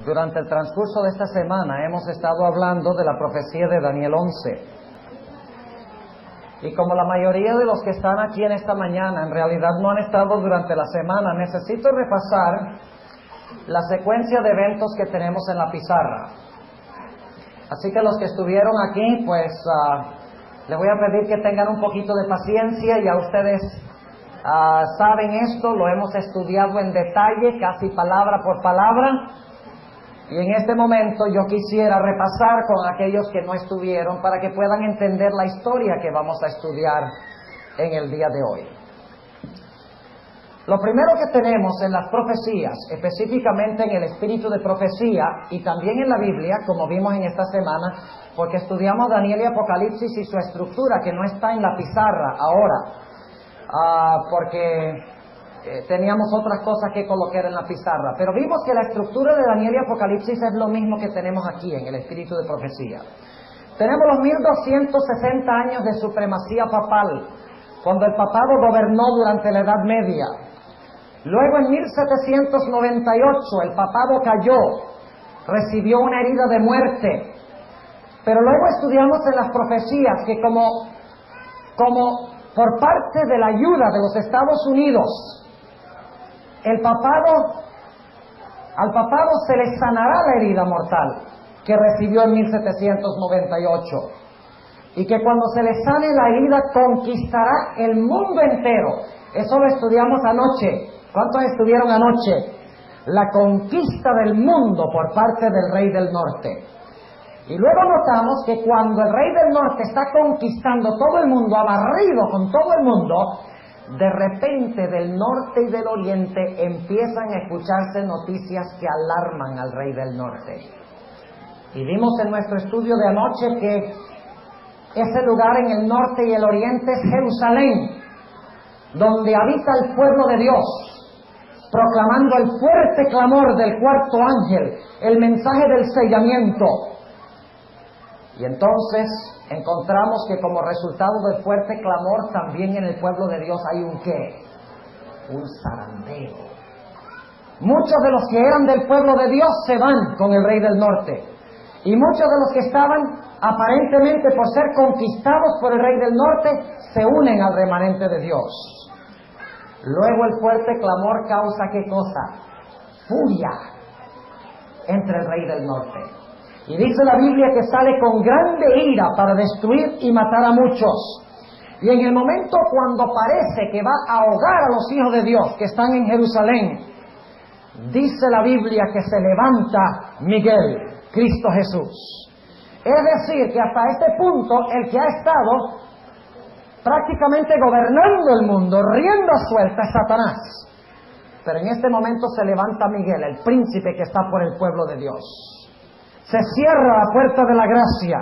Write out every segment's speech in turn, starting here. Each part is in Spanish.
Durante el transcurso de esta semana hemos estado hablando de la profecía de Daniel 11. Y como la mayoría de los que están aquí en esta mañana en realidad no han estado durante la semana, necesito repasar la secuencia de eventos que tenemos en la pizarra. Así que los que estuvieron aquí, pues les voy a pedir que tengan un poquito de paciencia. Ya ustedes saben esto, lo hemos estudiado en detalle, casi palabra por palabra. Y en este momento yo quisiera repasar con aquellos que no estuvieron para que puedan entender la historia que vamos a estudiar en el día de hoy. Lo primero que tenemos en las profecías, específicamente en el espíritu de profecía y también en la Biblia, como vimos en esta semana, porque estudiamos Daniel y Apocalipsis y su estructura que no está en la pizarra ahora, porque teníamos otras cosas que colocar en la pizarra, pero vimos que la estructura de Daniel y Apocalipsis es lo mismo que tenemos aquí en el espíritu de profecía. Tenemos los 1260 años de supremacía papal, cuando el papado gobernó durante la Edad Media. Luego en 1798 el papado cayó, recibió una herida de muerte, pero luego estudiamos en las profecías que como por parte de la ayuda de los Estados Unidos, al papado se le sanará la herida mortal que recibió en 1798 y que cuando se le sane la herida conquistará el mundo entero. Eso lo estudiamos anoche. ¿Cuántos estuvieron anoche? La conquista del mundo por parte del rey del norte. Y luego notamos que cuando el rey del norte está conquistando todo el mundo, abarrido con todo el mundo, de repente del norte y del oriente empiezan a escucharse noticias que alarman al rey del norte. Y vimos en nuestro estudio de anoche que ese lugar en el norte y el oriente es Jerusalén, donde habita el pueblo de Dios, proclamando el fuerte clamor del cuarto ángel, el mensaje del sellamiento. Y entonces encontramos que como resultado del fuerte clamor también en el pueblo de Dios hay un ¿qué? Un zarandeo. Muchos de los que eran del pueblo de Dios se van con el rey del norte. Y muchos de los que estaban aparentemente por ser conquistados por el rey del norte se unen al remanente de Dios. Luego el fuerte clamor causa ¿qué cosa? Furia entre el rey del norte. Y dice la Biblia que sale con grande ira para destruir y matar a muchos. Y en el momento cuando parece que va a ahogar a los hijos de Dios que están en Jerusalén, dice la Biblia que se levanta Miguel, Cristo Jesús. Es decir, que hasta este punto el que ha estado prácticamente gobernando el mundo, rienda suelta, es Satanás. Pero en este momento se levanta Miguel, el príncipe que está por el pueblo de Dios. Se cierra la puerta de la gracia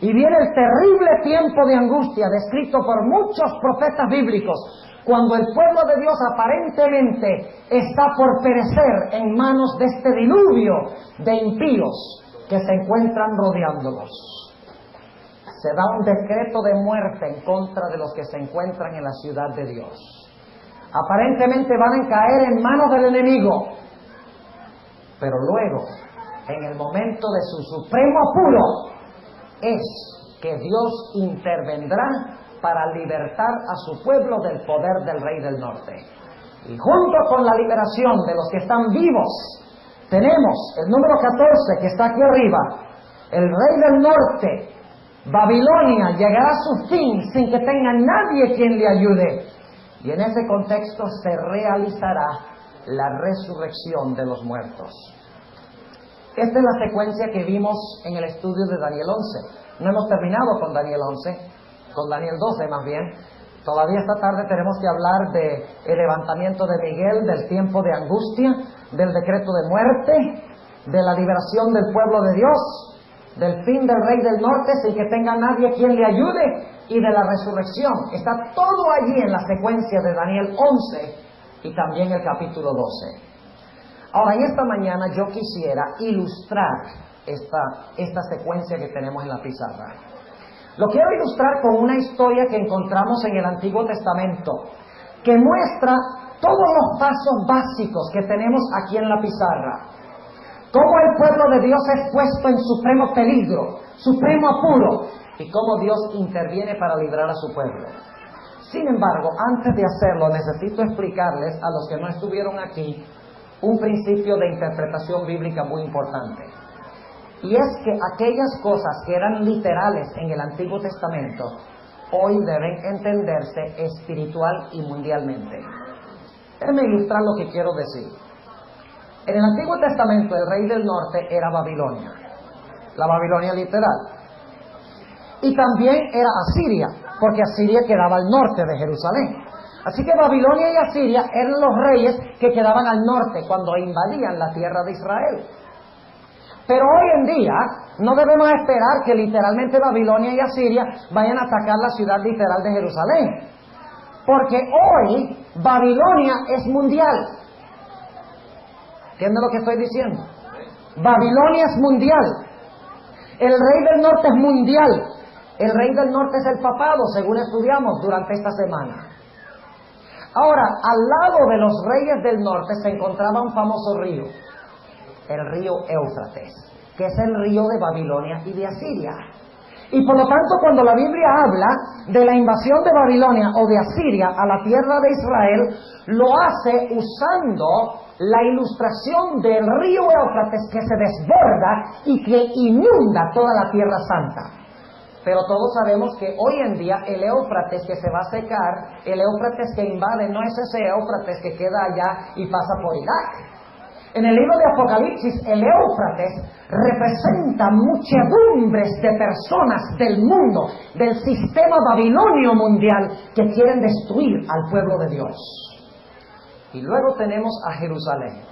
y viene el terrible tiempo de angustia descrito por muchos profetas bíblicos, cuando el pueblo de Dios aparentemente está por perecer en manos de este diluvio de impíos que se encuentran rodeándolos. Se da un decreto de muerte en contra de los que se encuentran en la ciudad de Dios. Aparentemente van a caer en manos del enemigo, pero luego, en el momento de su supremo apuro, es que Dios intervendrá para libertar a su pueblo del poder del rey del norte. Y junto con la liberación de los que están vivos, tenemos el número 14 que está aquí arriba. El rey del norte, Babilonia, llegará a su fin sin que tenga nadie quien le ayude. Y en ese contexto se realizará la resurrección de los muertos. Esta es la secuencia que vimos en el estudio de Daniel 11. No hemos terminado con Daniel 11, con Daniel 12 más bien. Todavía esta tarde tenemos que hablar del levantamiento de Miguel, del tiempo de angustia, del decreto de muerte, de la liberación del pueblo de Dios, del fin del rey del norte sin que tenga nadie quien le ayude, y de la resurrección. Está todo allí en la secuencia de Daniel 11 y también el capítulo 12. Ahora, en esta mañana yo quisiera ilustrar esta secuencia que tenemos en la pizarra. Lo quiero ilustrar con una historia que encontramos en el Antiguo Testamento, que muestra todos los pasos básicos que tenemos aquí en la pizarra. Cómo el de Dios es puesto en supremo peligro, supremo apuro, y cómo Dios interviene para librar a su pueblo. Sin embargo, antes de hacerlo, necesito explicarles a los que no estuvieron aquí un principio de interpretación bíblica muy importante. Y es que aquellas cosas que eran literales en el Antiguo Testamento, hoy deben entenderse espiritual y mundialmente. Déjenme ilustrar lo que quiero decir. En el Antiguo Testamento el rey del norte era Babilonia, la Babilonia literal. Y también era Asiria, porque Asiria quedaba al norte de Jerusalén. Así que Babilonia y Asiria eran los reyes que quedaban al norte cuando invadían la tierra de Israel. Pero hoy en día no debemos esperar que literalmente Babilonia y Asiria vayan a atacar la ciudad literal de Jerusalén. Porque hoy Babilonia es mundial. ¿Entienden lo que estoy diciendo? Babilonia es mundial. El rey del norte es mundial. El rey del norte es el papado, según estudiamos durante esta semana. Ahora, al lado de los reyes del norte se encontraba un famoso río, el río Éufrates, que es el río de Babilonia y de Asiria. Y por lo tanto, cuando la Biblia habla de la invasión de Babilonia o de Asiria a la tierra de Israel, lo hace usando la ilustración del río Éufrates que se desborda y que inunda toda la tierra santa. Pero todos sabemos que hoy en día el Éufrates que se va a secar, el Éufrates que invade, no es ese Éufrates que queda allá y pasa por Irak. En el libro de Apocalipsis, el Éufrates representa muchedumbres de personas del mundo, del sistema babilonio mundial, que quieren destruir al pueblo de Dios. Y luego tenemos a Jerusalén,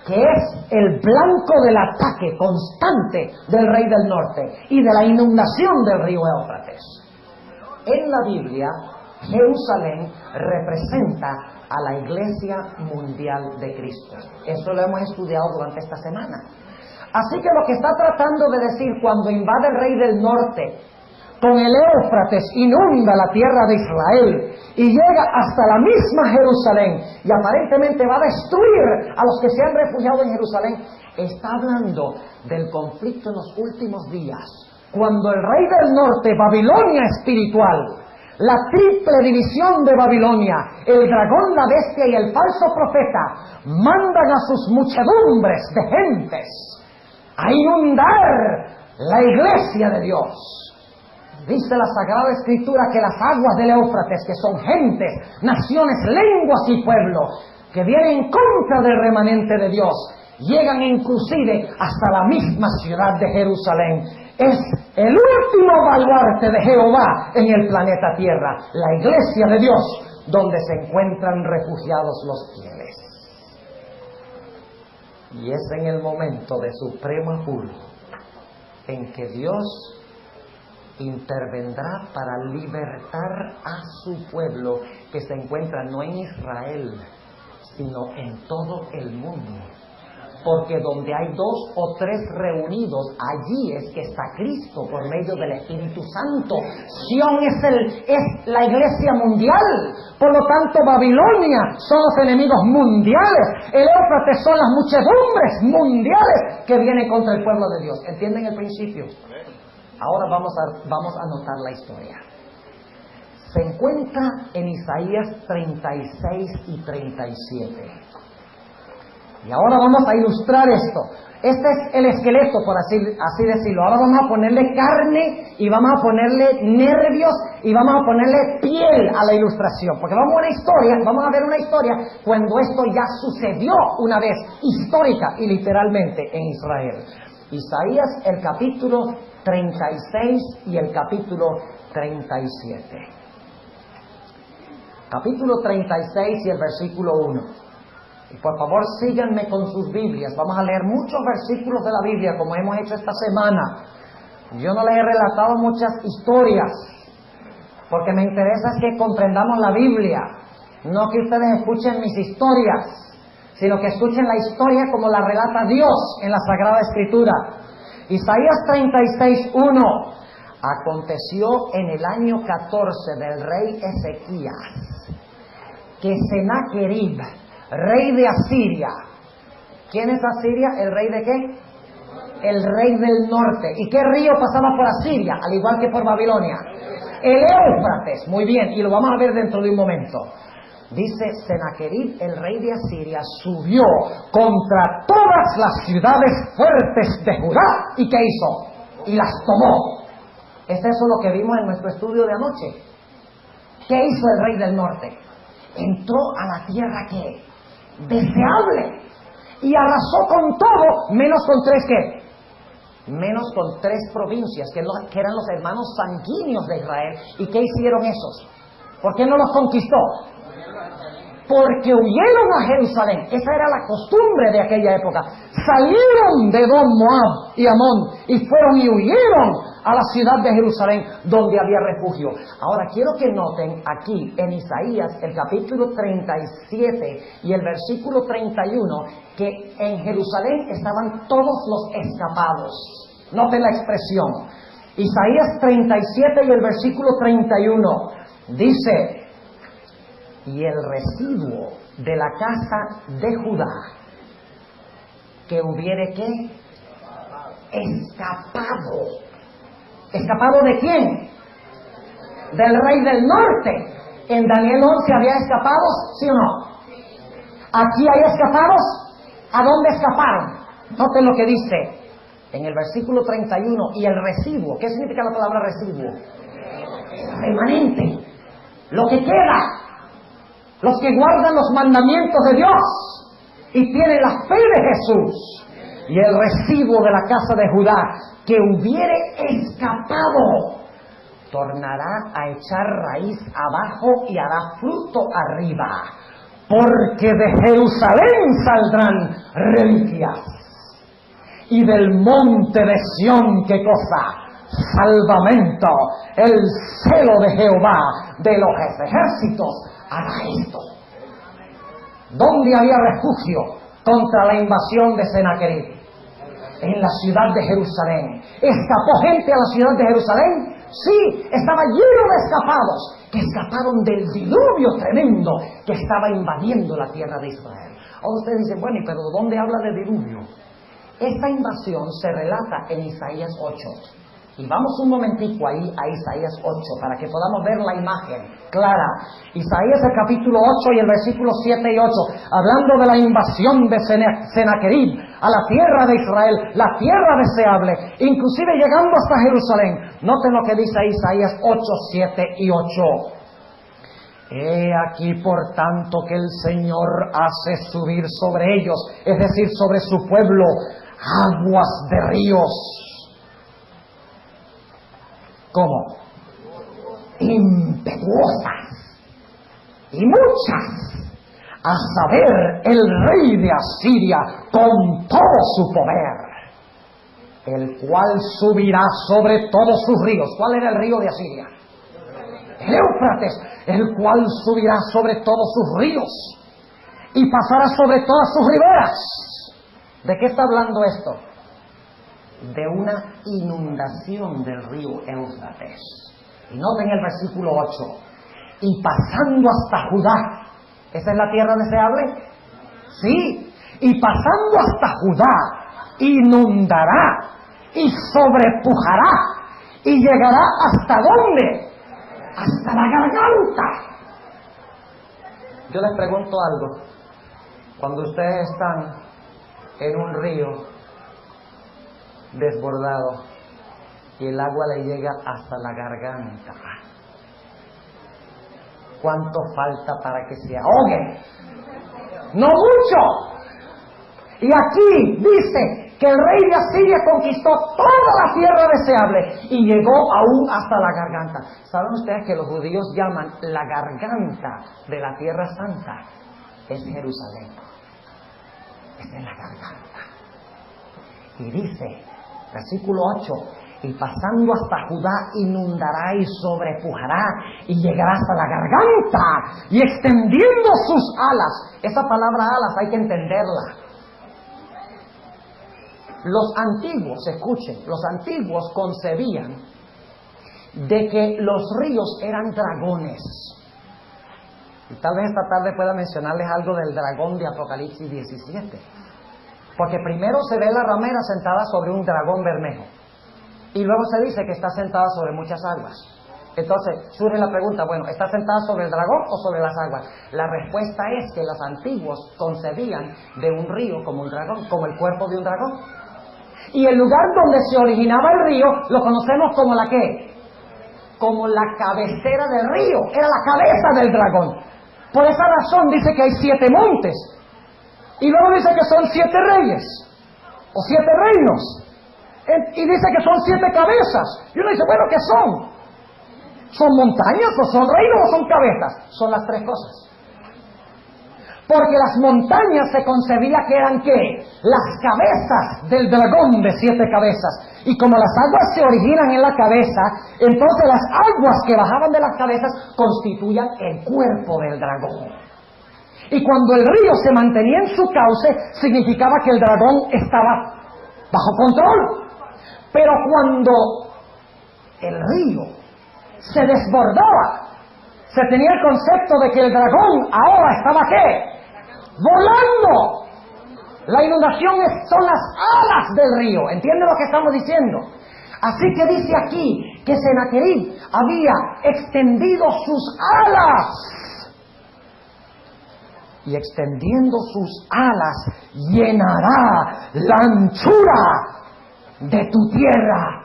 que es el blanco del ataque constante del rey del norte y de la inundación del río Éufrates. En la Biblia, Jerusalén representa a la Iglesia Mundial de Cristo. Eso lo hemos estudiado durante esta semana. Así que lo que está tratando de decir cuando invade el rey del norte, con el Éufrates inunda la tierra de Israel y llega hasta la misma Jerusalén y aparentemente va a destruir a los que se han refugiado en Jerusalén, está hablando del conflicto en los últimos días, cuando el rey del norte, Babilonia espiritual, la triple división de Babilonia, el dragón, la bestia y el falso profeta, mandan a sus muchedumbres de gentes a inundar la iglesia de Dios. Dice la Sagrada Escritura que las aguas del Éufrates, que son gentes, naciones, lenguas y pueblos, que vienen en contra del remanente de Dios, llegan inclusive hasta la misma ciudad de Jerusalén. Es el último baluarte de Jehová en el planeta Tierra, la iglesia de Dios, donde se encuentran refugiados los fieles. Y es en el momento de supremo apuro en que Dios intervendrá para libertar a su pueblo, que se encuentra no en Israel, sino en todo el mundo. Porque donde hay 2 o 3 reunidos, allí es que está Cristo por medio del Espíritu Santo. Sión es la iglesia mundial. Por lo tanto, Babilonia son los enemigos mundiales. El Éufrates son las muchedumbres mundiales que vienen contra el pueblo de Dios. ¿Entienden el principio? Ahora vamos a notar la historia. Se encuentra en Isaías 36 y 37. Y ahora vamos a ilustrar esto. Este es el esqueleto, por así decirlo. Ahora vamos a ponerle carne y vamos a ponerle nervios y vamos a ponerle piel a la ilustración. Porque vamos a ver una historia cuando esto ya sucedió una vez, histórica y literalmente en Israel. Isaías, el capítulo 36 y el capítulo 37. Capítulo 36 y el versículo 1. Y por favor síganme con sus Biblias. Vamos a leer muchos versículos de la Biblia como hemos hecho esta semana. Yo no les he relatado muchas historias, porque me interesa que comprendamos la Biblia. No que ustedes escuchen mis historias, sino que escuchen la historia como la relata Dios en la Sagrada Escritura. Isaías 36:1. Aconteció en el año 14 del rey Ezequías que Sennacherib, rey de Asiria, ¿Quién es Asiria? ¿El rey de qué? El rey del norte. ¿Y qué río pasaba por Asiria? Al igual que por Babilonia. El Éufrates. Muy bien, y lo vamos a ver dentro de un momento. Dice, Senaquerib, el rey de Asiria, subió contra todas las ciudades fuertes de Judá. ¿Y qué hizo? Y las tomó. ¿Es eso lo que vimos en nuestro estudio de anoche? ¿Qué hizo el rey del norte? Entró a la tierra que deseable y arrasó con todo, menos con tres ¿qué? Menos con tres provincias que eran los hermanos sanguíneos de Israel. ¿Y qué hicieron esos? ¿Por qué no los conquistó? Porque huyeron a Jerusalén. Esa era la costumbre de aquella época. Salieron de Edom, Moab y Amón y fueron y huyeron a la ciudad de Jerusalén, donde había refugio. Ahora quiero que noten aquí en Isaías el capítulo 37 y el versículo 31 que en Jerusalén estaban todos los escapados. Noten la expresión. Isaías 37 y el versículo 31 dice: y el residuo de la casa de Judá que hubiere ¿qué? Escapado. ¿Escapado de quién? Del rey del norte. En Daniel 11 había escapados, ¿sí o no? Aquí hay escapados. ¿A dónde escaparon? Noten lo que dice en el versículo 31. Y el residuo. ¿Qué significa la palabra residuo? Remanente. Lo que queda. Los que guardan los mandamientos de Dios y tienen la fe de Jesús. Y el residuo de la casa de Judá que hubiere escapado tornará a echar raíz abajo y hará fruto arriba, porque de Jerusalén saldrán reliquias y del monte de Sión, ¿qué cosa? Salvamento. El celo de Jehová de los ejércitos hará esto. ¿Dónde había refugio contra la invasión de Senaquerib? En la ciudad de Jerusalén. ¿Escapó gente a la ciudad de Jerusalén? Sí, estaba lleno de escapados, que escaparon del diluvio tremendo que estaba invadiendo la tierra de Israel. Ahora ustedes dicen, bueno, pero ¿dónde habla de diluvio? Esta invasión se relata en Isaías 8. Y vamos un momentico ahí a Isaías 8 para que podamos ver la imagen clara. Isaías el capítulo 8 y el versículo 7 y 8, hablando de la invasión de Senaquerib a la tierra de Israel, la tierra deseable, inclusive llegando hasta Jerusalén. Noten lo que dice Isaías 8, 7 y 8. He aquí por tanto que el Señor hace subir sobre ellos, es decir, sobre su pueblo, aguas de ríos. ¿Cómo? Impetuosas y muchas, a saber, el rey de Asiria con todo su poder, el cual subirá sobre todos sus ríos. ¿Cuál era el río de Asiria? El Éufrates, el cual subirá sobre todos sus ríos y pasará sobre todas sus riberas. ¿De qué está hablando esto? De una inundación del río Éufrates. Y noten el versículo 8. Y pasando hasta Judá. ¿Esa es la tierra deseable? Sí. Y pasando hasta Judá, inundará y sobrepujará y llegará ¿hasta dónde? Hasta la garganta. Yo les pregunto algo. Cuando ustedes están en un río desbordado y el agua le llega hasta la garganta, ¿cuánto falta para que se ahoguen? ¡No mucho! Y aquí dice que el rey de Asiria conquistó toda la tierra deseable y llegó aún hasta la garganta. ¿Saben ustedes que los judíos llaman la garganta de la tierra santa? Es Jerusalén. Es en la garganta. Y dice, versículo 8, y pasando hasta Judá inundará y sobrepujará y llegará hasta la garganta y extendiendo sus alas. Esa palabra alas hay que entenderla. Los antiguos, escuchen, los antiguos concebían de que los ríos eran dragones. Y tal vez esta tarde pueda mencionarles algo del dragón de Apocalipsis 17. Porque primero se ve la ramera sentada sobre un dragón bermejo. Y luego se dice que está sentada sobre muchas aguas. Entonces surge la pregunta, bueno, ¿está sentada sobre el dragón o sobre las aguas? La respuesta es que los antiguos concebían de un río como un dragón, como el cuerpo de un dragón. Y el lugar donde se originaba el río lo conocemos como la ¿qué? Como la cabecera del río, era la cabeza del dragón. Por esa razón dice que hay 7 montes. Y luego dice que son 7 reyes, o 7 reinos. Y dice que son 7 cabezas. Y uno dice, bueno, ¿qué son? ¿Son montañas o son reinos o son cabezas? Son las 3 cosas. Porque las montañas se concebía que eran ¿qué? Las cabezas del dragón de 7 cabezas. Y como las aguas se originan en la cabeza, entonces las aguas que bajaban de las cabezas constituían el cuerpo del dragón. Y cuando el río se mantenía en su cauce, significaba que el dragón estaba bajo control. Pero cuando el río se desbordaba, se tenía el concepto de que el dragón ahora estaba ¿qué? Volando. La inundación son las alas del río. ¿Entiende lo que estamos diciendo? Así que dice aquí que Sennacherib había extendido sus alas. Y extendiendo sus alas llenará la anchura de tu tierra,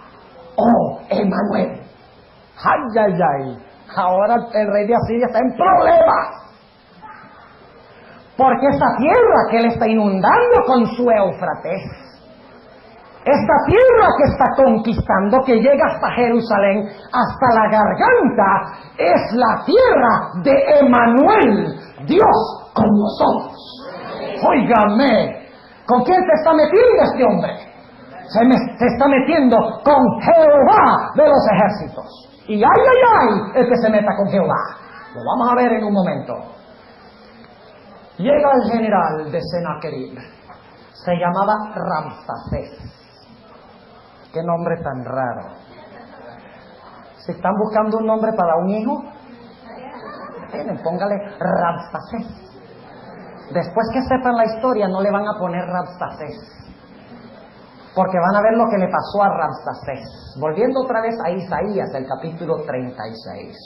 oh Emmanuel. Ay, ay, ay. Ahora el rey de Asiria está en problemas. Porque esta tierra que él está inundando con su Éufrates, esta tierra que está conquistando, que llega hasta Jerusalén, hasta la garganta, es la tierra de Emmanuel, Dios con nosotros. Óigame, ¿con quién se está metiendo este hombre? Se está metiendo con Jehová de los ejércitos. Y ay, ay, ay, el que se meta con Jehová. Lo vamos a ver en un momento. Llega el general de Sennacherib. Se llamaba Rabsacés. Qué nombre tan raro. Si están buscando un nombre para un hijo, póngale Rabsacés. Después que sepan la historia, no le van a poner Rabsacés, porque van a ver lo que le pasó a Rabsacés. Volviendo otra vez a Isaías, el capítulo 36.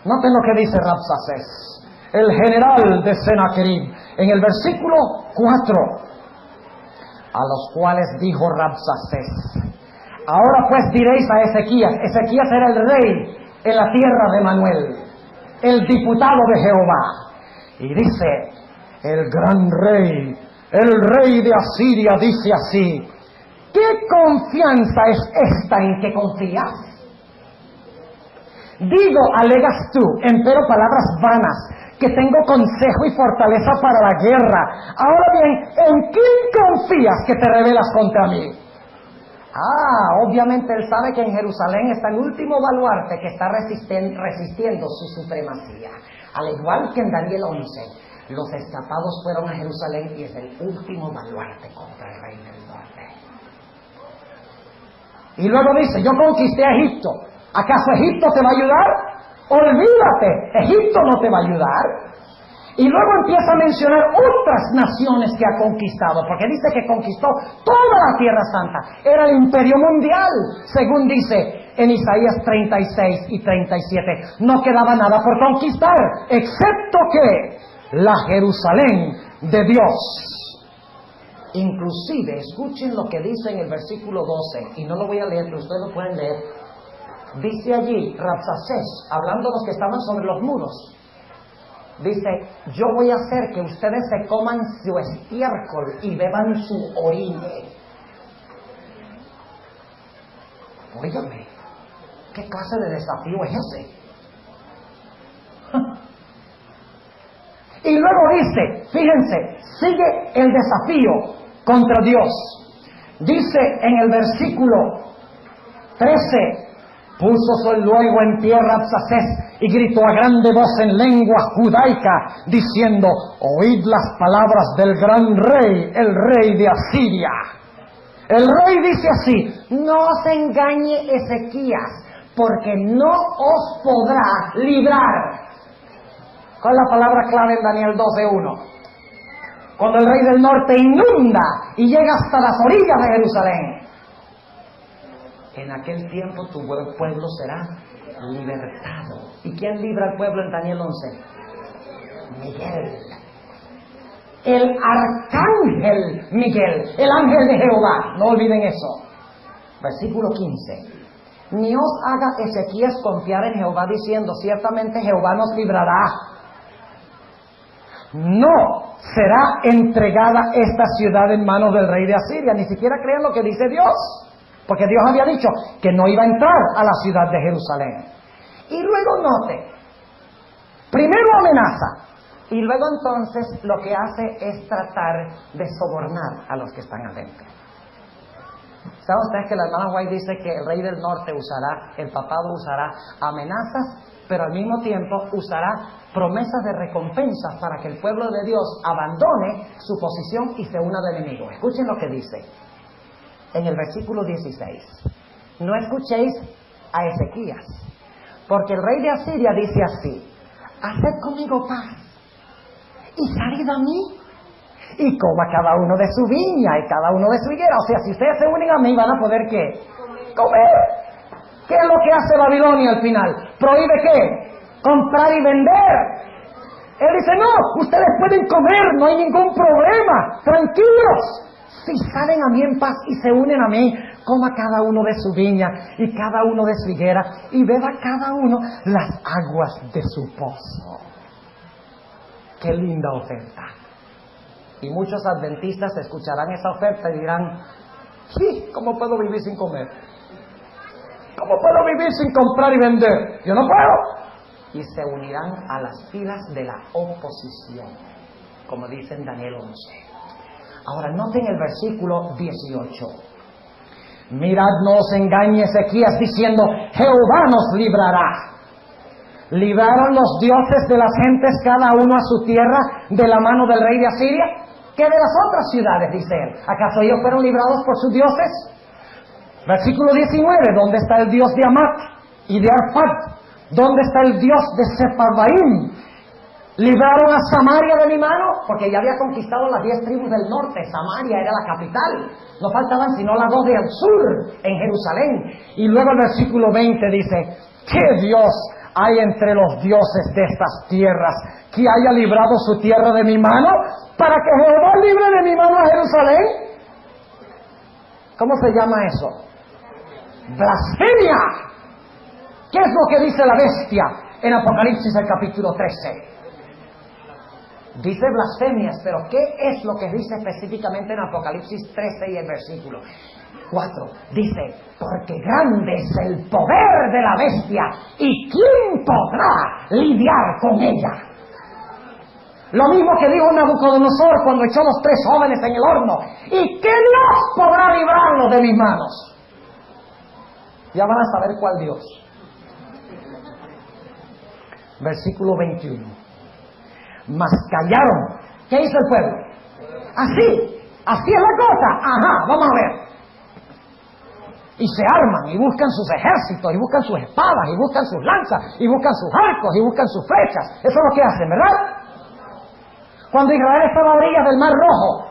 Noten lo que dice Rabsacés, el general de Sennacherib, en el versículo 4. A los cuales dijo Rabsacés: ahora pues diréis a Ezequías. Ezequías era el rey en la tierra de Manuel, el diputado de Jehová. Y dice, el gran rey, el rey de Asiria, dice así: ¿qué confianza es esta en que confías? Digo, alegas tú, empero palabras vanas, que tengo consejo y fortaleza para la guerra. Ahora bien, ¿en quién confías que te rebelas contra mí? Obviamente él sabe que en Jerusalén está el último baluarte que está resistiendo su supremacía. Al igual que en Daniel 11, los escapados fueron a Jerusalén y es el último baluarte contra el rey del norte. Y luego dice, yo conquisté a Egipto. ¿Acaso Egipto te va a ayudar? Olvídate, Egipto no te va a ayudar. Y luego empieza a mencionar otras naciones que ha conquistado, porque dice que conquistó toda la Tierra Santa. Era el imperio mundial, según dice en Isaías 36 y 37. No quedaba nada por conquistar, excepto que la Jerusalén de Dios. Inclusive, escuchen lo que dice en el versículo 12, y no lo voy a leer, pero ustedes lo pueden leer. Dice allí, Rabsacés, hablando de los que estaban sobre los muros, dice, yo voy a hacer que ustedes se coman su estiércol y beban su orine. Óigame, ¿qué clase de desafío es ese? Y luego dice, fíjense, sigue el desafío contra Dios. Dice en el versículo 13, púsose luego en pie Rabsacés y gritó a grande voz en lengua judaica, diciendo, oíd las palabras del gran rey, el rey de Asiria. El rey dice así, no os engañe Ezequías, porque no os podrá librar. ¿Cuál es la palabra clave en Daniel 12:1? Cuando el rey del norte inunda y llega hasta las orillas de Jerusalén. En aquel tiempo tu pueblo será libertado. ¿Y quién libra al pueblo en Daniel 11? Miguel. El arcángel Miguel, el ángel de Jehová. No olviden eso. Versículo 15. Ni os haga Ezequías confiar en Jehová diciendo, ciertamente Jehová nos librará. No será entregada esta ciudad en manos del rey de Asiria. Ni siquiera crean lo que dice Dios. Porque Dios había dicho que no iba a entrar a la ciudad de Jerusalén. Y luego note, primero amenaza, y luego entonces lo que hace es tratar de sobornar a los que están adentro. ¿Saben ustedes que la hermana White dice que el rey del norte usará, el papado usará amenazas, pero al mismo tiempo usará promesas de recompensas para que el pueblo de Dios abandone su posición y se una al enemigo? Escuchen lo que dice en el versículo 16. No escuchéis a Ezequías, porque el rey de Asiria dice así: haced conmigo paz y salid a mí y coma cada uno de su viña y cada uno de su higuera. O sea, si ustedes se unen a mí, van a poder ¿qué? Comer. ¿Qué es lo que hace Babilonia al final? ¿Prohíbe qué? Comprar y vender. Él dice, no, ustedes pueden comer, no hay ningún problema, tranquilos. Si salen a mí en paz y se unen a mí, coma cada uno de su viña y cada uno de su higuera y beba cada uno las aguas de su pozo. ¡Qué linda oferta! Y muchos adventistas escucharán esa oferta y dirán, sí, ¿cómo puedo vivir sin comer? ¿Cómo puedo vivir sin comprar y vender? Yo no puedo. Y se unirán a las filas de la oposición, como dice en Daniel 11. Ahora noten el versículo 18. Mirad, no os engañe Ezequías diciendo, Jehová nos librará. ¿Libraron los dioses de las gentes cada uno a su tierra de la mano del rey de Asiria? ¿Qué de las otras ciudades, dice él? ¿Acaso ellos fueron librados por sus dioses? Versículo 19, ¿dónde está el Dios de Amat y de Arpad? ¿Dónde está el Dios de Sepharvaim? ¿Libraron a Samaria de mi mano? Porque ya había conquistado las 10 tribus del norte. Samaria era la capital. No faltaban sino las 2 del sur, en Jerusalén. Y luego el versículo 20 dice, ¿qué Dios hay entre los dioses de estas tierras que haya librado su tierra de mi mano para que Jehová libre de mi mano a Jerusalén? ¿Cómo se llama eso? Blasfemia. ¿Qué es lo que dice la bestia en Apocalipsis el capítulo 13? Dice blasfemias, pero ¿qué es lo que dice específicamente en Apocalipsis 13 y el versículo 4? Dice, porque grande es el poder de la bestia y ¿quién podrá lidiar con ella? Lo mismo que dijo Nabucodonosor cuando echó los 3 jóvenes en el horno. ¿Y qué Dios podrá librarlos de mis manos? Ya van a saber cuál Dios. Versículo 21. Mas callaron. ¿Qué hizo el pueblo? Así es la cosa. Ajá, vamos a ver. Y se arman y buscan sus ejércitos y buscan sus espadas y buscan sus lanzas y buscan sus arcos y buscan sus flechas. Eso es lo que hacen, ¿verdad? Cuando Israel estaba a orillas del Mar Rojo,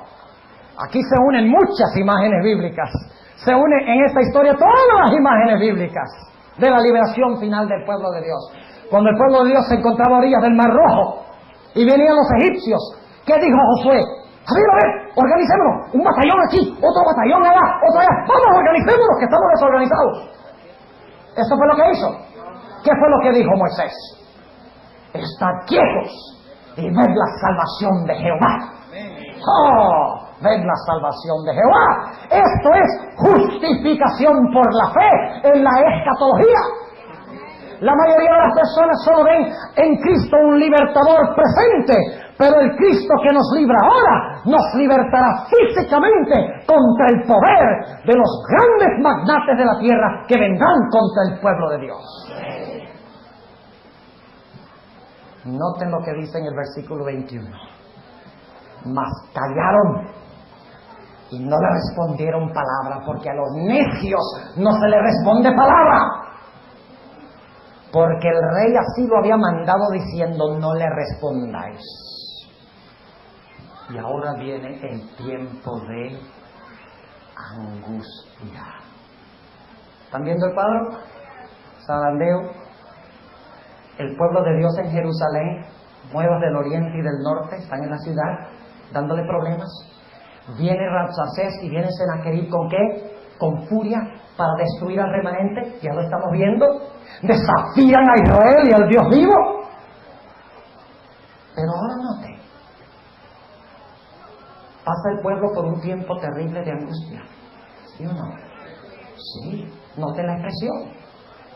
aquí se unen muchas imágenes bíblicas. Se unen en esta historia todas las imágenes bíblicas de la liberación final del pueblo de Dios. Cuando el pueblo de Dios se encontraba a orillas del Mar Rojo y venían los egipcios, ¿qué dijo Josué? A ver, organicémonos, un batallón aquí, otro batallón allá, otro allá, vamos, organicémonos, que estamos desorganizados. Eso fue lo que hizo. ¿Qué fue lo que dijo Moisés? Estad quietos y ved la salvación de Jehová. ¡Oh! Ved la salvación de Jehová. Esto es justificación por la fe en la escatología. La mayoría de las personas solo ven en Cristo un libertador presente, pero el Cristo que nos libra ahora nos libertará físicamente contra el poder de los grandes magnates de la tierra que vendrán contra el pueblo de Dios. Noten lo que dice en el versículo 21. Mas callaron y no le respondieron palabra, porque a los necios no se le responde palabra. Porque el rey así lo había mandado diciendo, no le respondáis. Y ahora viene el tiempo de angustia. ¿Están viendo el cuadro? Zarandeo. El pueblo de Dios en Jerusalén, nuevos del oriente y del norte, están en la ciudad, dándole problemas. Viene Rabsacés y viene Sennacherib, ¿con qué? Con furia, para destruir al remanente. Ya lo estamos viendo. Desafían a Israel y al Dios vivo. Pero ahora note, pasa el pueblo por un tiempo terrible de angustia. ¿Sí o no? Sí, note la expresión.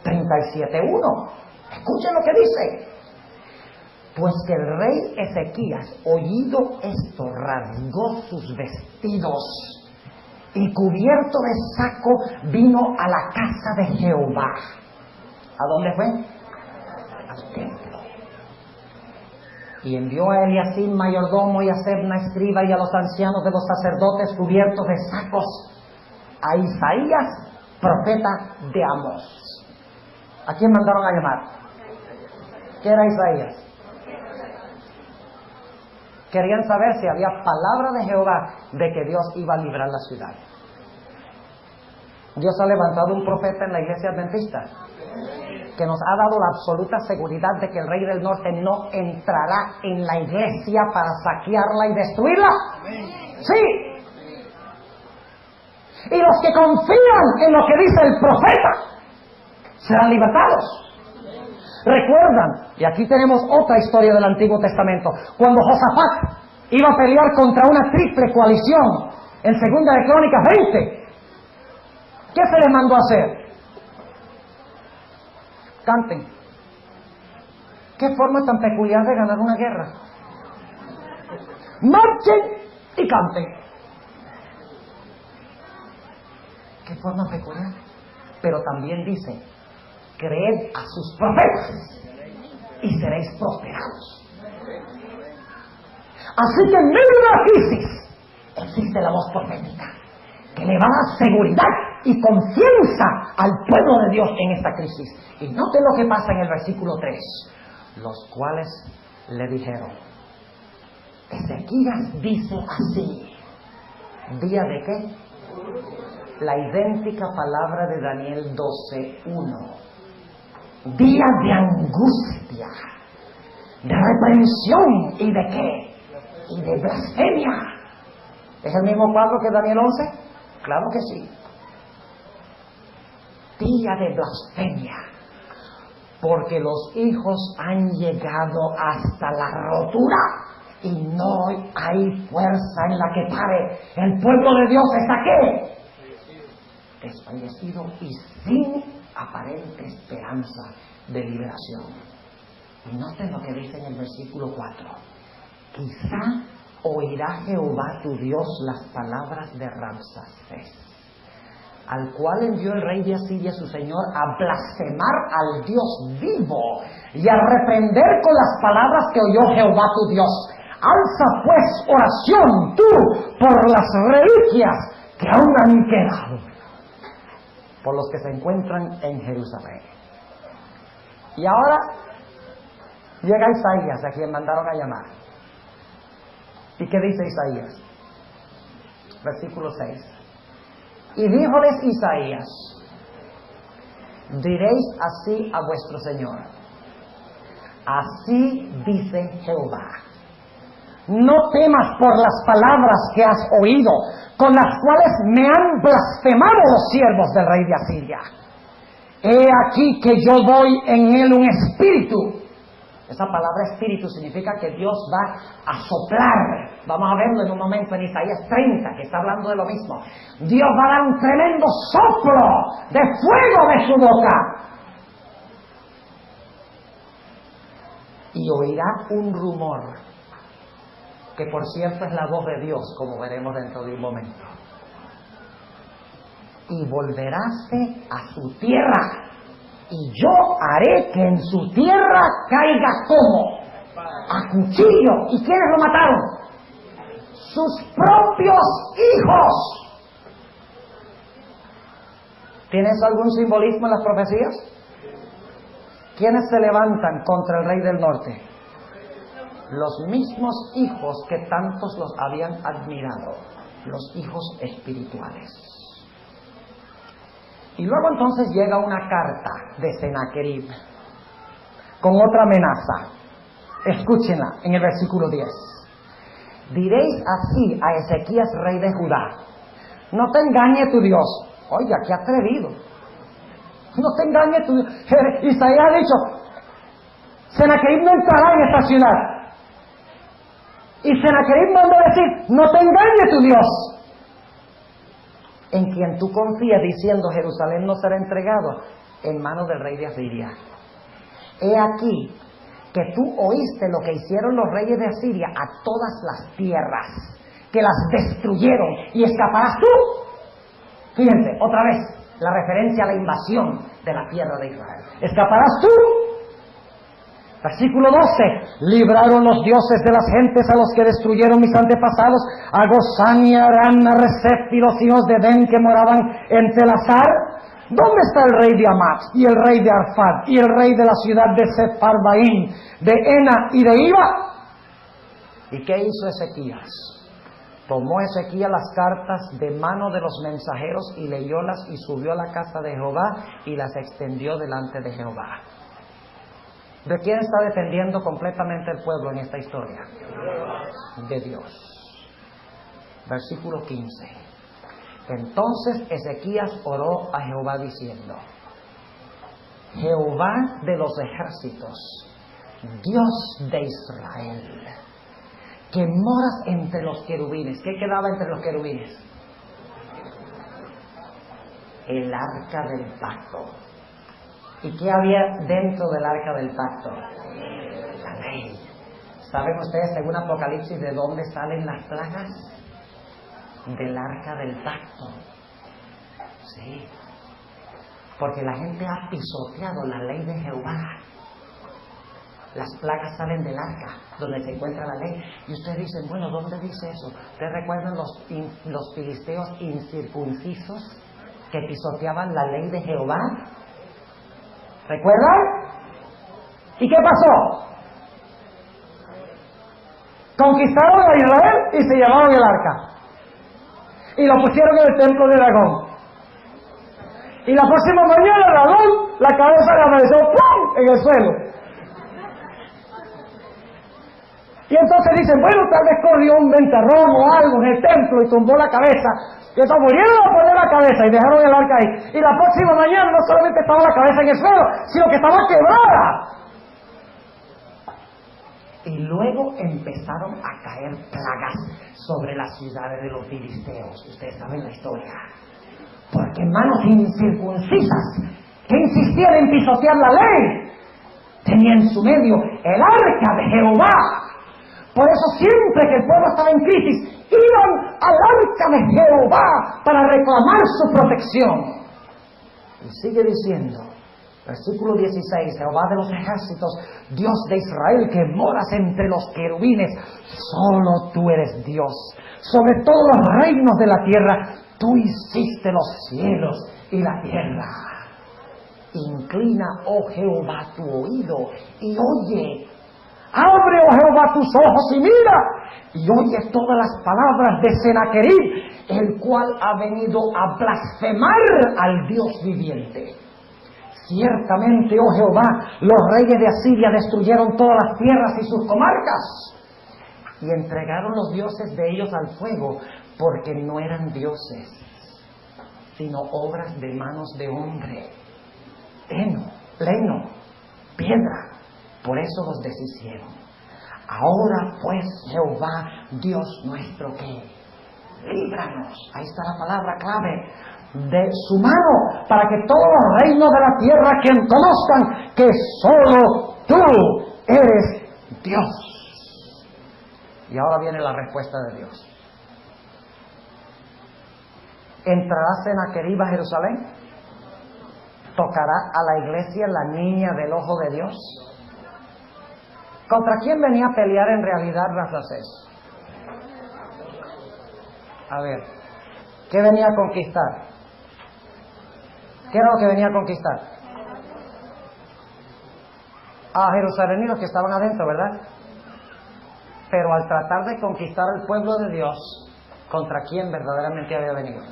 37:1. Escuchen lo que dice. Pues que el rey Ezequías, oído esto, rasgó sus vestidos y cubierto de saco vino a la casa de Jehová. ¿A dónde fue? Al templo. Y envió a Eliacim, mayordomo, y a Sebna, escriba, y a los ancianos de los sacerdotes cubiertos de sacos, a Isaías, profeta de Amós. ¿A quién mandaron a llamar? ¿Qué era Isaías? Querían saber si había palabra de Jehová de que Dios iba a librar la ciudad. Dios ha levantado un profeta en la iglesia adventista que nos ha dado la absoluta seguridad de que el rey del norte no entrará en la iglesia para saquearla y destruirla. Sí. Y los que confían en lo que dice el profeta serán libertados. Recuerdan, y aquí tenemos otra historia del Antiguo Testamento, cuando Josafat iba a pelear contra una triple coalición en 2 de Crónicas 20, ¿qué se les mandó a hacer? Canten. ¿Qué forma tan peculiar de ganar una guerra? Marchen y canten. ¿Qué forma peculiar? Pero también dice: creed a sus profetas y seréis prosperados. Así que en medio de la crisis existe la voz profética que le va a dar seguridad y confianza al pueblo de Dios en esta crisis. Y noten lo que pasa en el versículo 3. Los cuales le dijeron: Ezequías dice así. ¿Día de qué? La idéntica palabra de Daniel 12:1. Día de angustia, de reprensión y de qué, y de blasfemia. ¿Es el mismo cuadro que Daniel 11? Claro que sí. Día de blasfemia, porque los hijos han llegado hasta la rotura y no hay fuerza en la que pare. El pueblo de Dios está ¿qué? Desfallecido y sin aparente esperanza de liberación. Y noten lo que dice en el versículo 4. Quizá oirá Jehová tu Dios las palabras de Rabsacés, al cual envió el rey de Asiria su señor a blasfemar al Dios vivo y a reprender con las palabras que oyó Jehová tu Dios. Alza pues oración tú por las reliquias que aún han quedado, por los que se encuentran en Jerusalén. Y ahora llega Isaías, a quien mandaron a llamar. ¿Y qué dice Isaías? Versículo 6. Y díjoles Isaías: diréis así a vuestro Señor: así dice Jehová, no temas por las palabras que has oído, con las cuales me han blasfemado los siervos del rey de Asiria. He aquí que yo doy en él un espíritu. Esa palabra espíritu significa que Dios va a soplar. Vamos a verlo en un momento en Isaías 30, que está hablando de lo mismo. Dios va a dar un tremendo soplo de fuego de su boca. Y oirá un rumor, que por cierto es la voz de Dios, como veremos dentro de un momento. Y volveráse a su tierra, y yo haré que en su tierra caiga como a cuchillo. ¿Y quiénes lo mataron? Sus propios hijos. ¿Tienes algún simbolismo en las profecías? ¿Quiénes se levantan contra el rey del norte? los mismos hijos que tantos los habían admirado, los hijos espirituales. Y luego entonces llega una carta de Sennacherib con otra amenaza. Escúchenla en el versículo 10. Diréis así a Ezequías, rey de Judá: no te engañe tu Dios. Oiga, qué atrevido. No te engañe tu Dios. Isaías ha dicho: Sennacherib no entrará en esta ciudad. Y Sennacherib mandó decir: no te engañe tu Dios, en quien tú confías, diciendo: Jerusalén no será entregado en manos del rey de Asiria. He aquí que tú oíste lo que hicieron los reyes de Asiria a todas las tierras, que las destruyeron, y escaparás tú. Fíjense, otra vez, la referencia a la invasión de la tierra de Israel. Escaparás tú. Versículo 12. Libraron los dioses de las gentes a los que destruyeron mis antepasados, a Gozán y a Aram, a Resef y los hijos de Den que moraban en Telasar. ¿Dónde está el rey de Amat y el rey de Arfad y el rey de la ciudad de Sepharvaim, de Ena y de Iba? ¿Y qué hizo Ezequías? Tomó Ezequías las cartas de mano de los mensajeros y leyólas, y subió a la casa de Jehová y las extendió delante de Jehová. ¿De quién está dependiendo completamente el pueblo en esta historia? De Dios. Versículo 15. Entonces Ezequías oró a Jehová diciendo: Jehová de los ejércitos, Dios de Israel, que moras entre los querubines. ¿Qué quedaba entre los querubines? El arca del pacto. ¿Y qué había dentro del arca del pacto? La ley. ¿Saben ustedes, según Apocalipsis, de dónde salen las plagas? Del arca del pacto. Sí. Porque la gente ha pisoteado la ley de Jehová. Las plagas salen del arca, donde se encuentra la ley. Y ustedes dicen: bueno, ¿dónde dice eso? ¿Ustedes recuerdan los filisteos incircuncisos que pisoteaban la ley de Jehová? ¿Recuerdan? ¿Y qué pasó? Conquistaron a Israel y se llevaron el arca. Y lo pusieron en el templo de Dagón. Y la próxima mañana Dagón, la cabeza le amaneció ¡pum!, en el suelo. Y entonces dicen: bueno, tal vez corrió un ventarrón o algo en el templo y tumbó la cabeza. Y entonces volvieron a poner la cabeza y dejaron el arca ahí. Y la próxima mañana no solamente estaba la cabeza en el suelo, sino que estaba quebrada. Y luego empezaron a caer plagas sobre las ciudades de los filisteos. Ustedes saben la historia. Porque manos incircuncisas que insistían en pisotear la ley tenían en su medio el arca de Jehová. Por eso siempre que el pueblo estaba en crisis, iban al arca de Jehová para reclamar su protección. Y sigue diciendo, versículo 16: Jehová de los ejércitos, Dios de Israel, que moras entre los querubines, solo tú eres Dios. Sobre todos los reinos de la tierra, tú hiciste los cielos y la tierra. Inclina, oh Jehová, tu oído y oye. Abre, oh Jehová, tus ojos y mira, y oye todas las palabras de Sennacherib, el cual ha venido a blasfemar al Dios viviente. Ciertamente, oh Jehová, los reyes de Asiria destruyeron todas las tierras y sus comarcas, y entregaron los dioses de ellos al fuego, porque no eran dioses, sino obras de manos de hombre, heno, leno, piedra. Por eso los deshicieron. Ahora pues, Jehová, Dios nuestro, que líbranos, ahí está la palabra clave, de su mano, para que todos los reinos de la tierra que conozcan que solo tú eres Dios. Y ahora viene la respuesta de Dios. ¿Entrará Sennacherib a Jerusalén? ¿Tocará a la iglesia la niña del ojo de Dios? ¿Contra quién venía a pelear en realidad Rastasés? A ver, ¿qué venía a conquistar? ¿Qué era lo que venía a conquistar? A Jerusalén y los que estaban adentro, ¿verdad? pero al tratar de conquistar al pueblo de Dios, ¿contra quién verdaderamente había venido?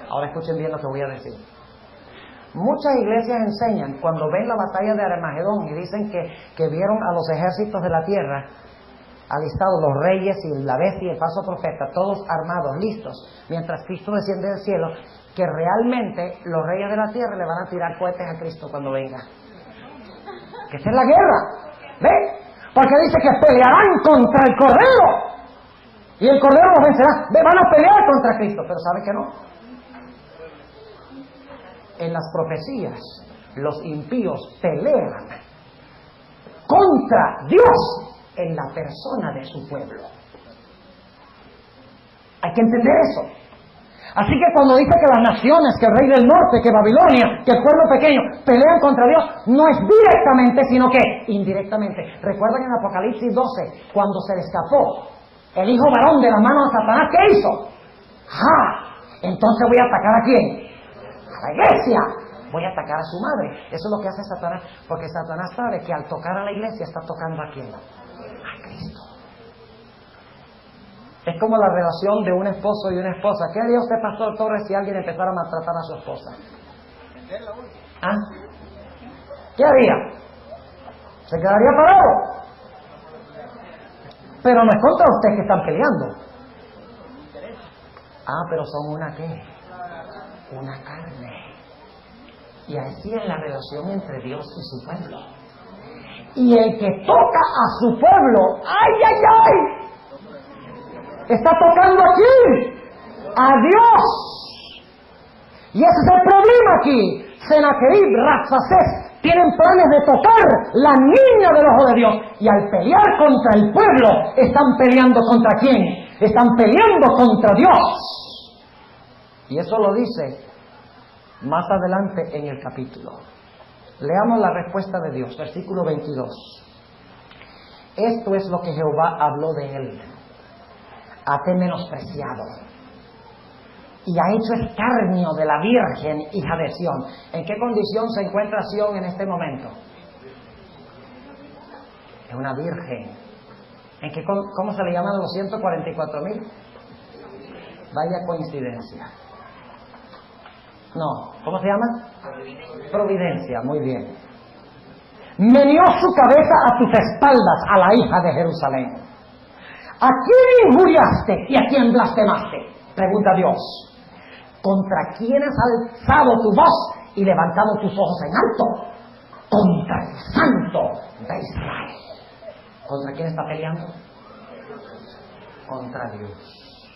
Ahora escuchen bien lo que voy a decir. Muchas iglesias enseñan, cuando ven la batalla de Armagedón y dicen que vieron a los ejércitos de la tierra alistados, los reyes y la bestia y el falso profeta, todos armados, listos, mientras Cristo desciende del cielo, que realmente los reyes de la tierra le van a tirar cohetes a Cristo cuando venga. Que esa es la guerra, ¿ve? Porque dice que pelearán contra el Cordero y el Cordero los vencerá. ¿Ve? Van a pelear contra Cristo, pero ¿sabe que no? En las profecías, los impíos pelean contra Dios en la persona de su pueblo. Hay que entender eso. Así que cuando dice que las naciones, que el rey del norte, que Babilonia, que el pueblo pequeño pelean contra Dios, no es directamente, sino que indirectamente. ¿Recuerdan en Apocalipsis 12, cuando se le escapó el hijo varón de la mano de Satanás? ¿Qué hizo? Entonces voy a atacar ¿a quién? A la iglesia. Voy a atacar a su madre. Eso es lo que hace Satanás, porque Satanás sabe que al tocar a la iglesia está tocando ¿a quién? A Cristo. Es como la relación de un esposo y una esposa. ¿Qué haría usted, Pastor Torres, si alguien empezara a maltratar a su esposa? ¿Qué haría? ¿Se quedaría parado? Pero no es contra usted que están peleando. Pero son una ¿qué? Una carne. Y así es la relación entre Dios y su pueblo. Y el que toca a su pueblo, ¡ay! Está tocando aquí a Dios. Y ese es el problema aquí. Sennacherib, Rabsaces tienen planes de tocar la niña del ojo de Dios. Y al pelear contra el pueblo, están peleando ¿contra quién? Están peleando contra Dios. Y eso lo dice más adelante en el capítulo. Leamos la respuesta de Dios, versículo 22. Esto es lo que Jehová habló de él. Hate menospreciado y ha hecho escarnio de la Virgen, hija de Sión. ¿En qué condición se encuentra Sión en este momento? Es una virgen. ¿Cómo se le llaman los 144,000? Vaya coincidencia. No, ¿cómo se llama? Providencia, muy bien. Meneó su cabeza a tus espaldas, a la hija de Jerusalén. ¿A quién injuriaste y a quién blasfemaste? Pregunta Dios. ¿Contra quién has alzado tu voz y levantado tus ojos en alto? Contra el Santo de Israel. ¿Contra quién está peleando? Contra Dios.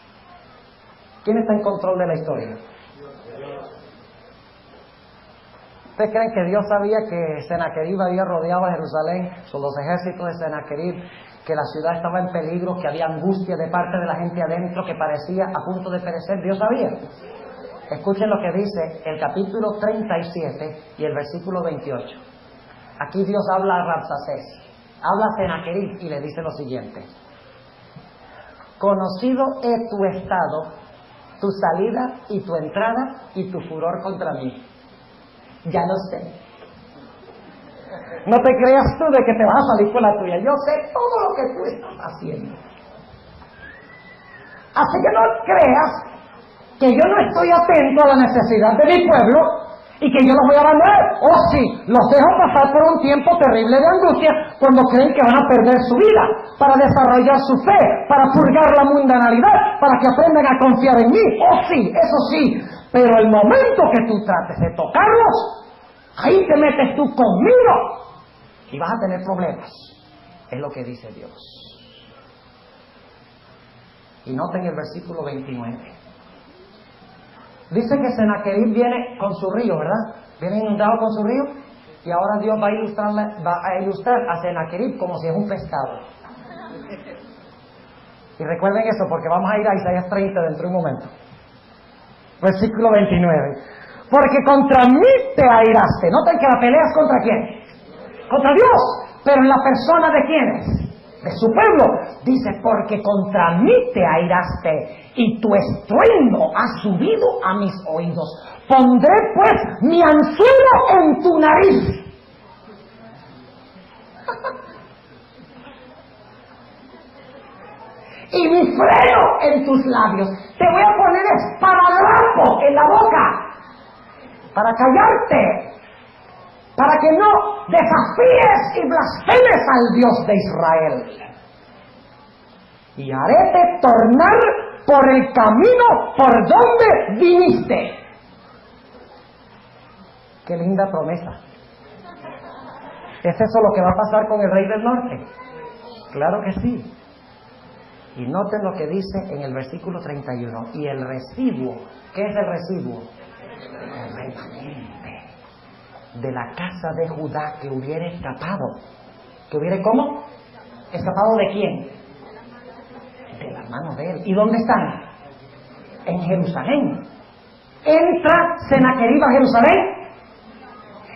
¿Quién está en control de la historia? ¿Ustedes creen que Dios sabía que Sennacherib había rodeado a Jerusalén, son los ejércitos de Sennacherib, que la ciudad estaba en peligro, que había angustia de parte de la gente adentro, que parecía a punto de perecer? ¿Dios sabía? Escuchen lo que dice el capítulo 37 y el versículo 28. Aquí Dios habla a Rabsaces, habla a Sennacherib y le dice lo siguiente: conocido he tu estado, tu salida y tu entrada y tu furor contra mí. Ya lo sé. No te creas tú de que te vas a salir con la tuya. Yo sé todo lo que tú estás haciendo. Así que no creas que yo no estoy atento a la necesidad de mi pueblo y que yo los voy a abandonar. Oh sí, los dejo pasar por un tiempo terrible de angustia cuando creen que van a perder su vida, para desarrollar su fe, para purgar la mundanalidad, para que aprendan a confiar en mí. Oh sí, eso sí. Pero el momento que tú trates de tocarlos, ahí te metes tú conmigo y vas a tener problemas. Es lo que dice Dios. Y noten el versículo 29. Dice que Sennacherib viene con su río, ¿verdad? Viene inundado con su río. Y ahora Dios va a ilustrar a Sennacherib como si es un pescado. Y recuerden eso, porque vamos a ir a Isaías 30 dentro de un momento. Versículo 29. Porque contra mí te airaste. Noten que la pelea es contra quién. Contra Dios. Pero en la persona de quiénes. De su pueblo. Dice, porque contra mí te airaste y tu estruendo ha subido a mis oídos. Pondré pues mi anzuelo en tu nariz. y mi freno en tus labios. Te voy a poner esparadrapo en la boca para callarte, para que no desafíes y blasfemes al Dios de Israel. Y haréte tornar por el camino por donde viniste. Qué linda promesa. ¿Es eso lo que va a pasar con el rey del norte? Claro que sí. Y noten lo que dice en el versículo 31. Y el residuo, ¿qué es el residuo? El remanente de la casa de Judá que hubiera escapado. ¿Que hubiera cómo? ¿Escapado de quién? De la mano de él. ¿Y dónde están? En Jerusalén. ¿Entra Sennacherib a Jerusalén?